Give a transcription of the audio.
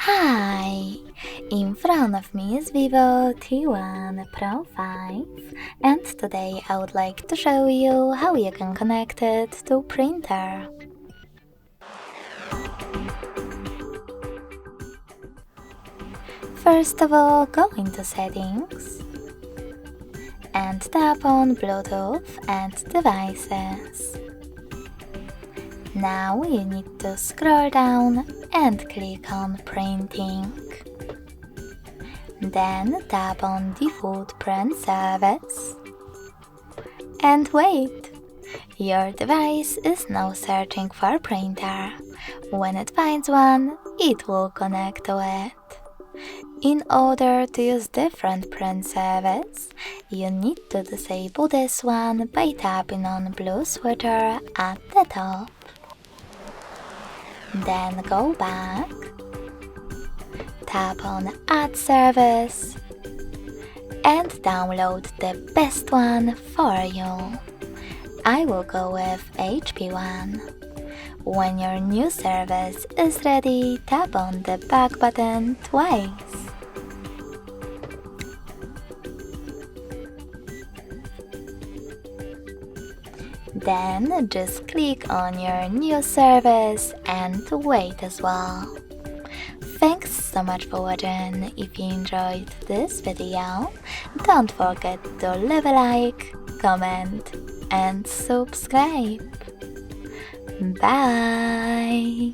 Hi! In front of me is VIVO T1 Pro 5, and today I would like to show you how you can connect it to printer. First of all, go into Settings and tap on Bluetooth and Devices. Now you need to scroll down and click on Printing. Then tap on Default Print Service. And wait! Your device is now searching for a printer. When it finds one, it will connect to it. In order to use different print service, you need to disable this one by tapping on blue switcher at the top. Then go back, tap on Add Service, and download the best one for you. I will go with HP one. When your new service is ready, tap on the back button twice. Then just click on your new service and wait as well. Thanks so much for watching. If you enjoyed this video, don't forget to leave a like, comment and subscribe. Bye!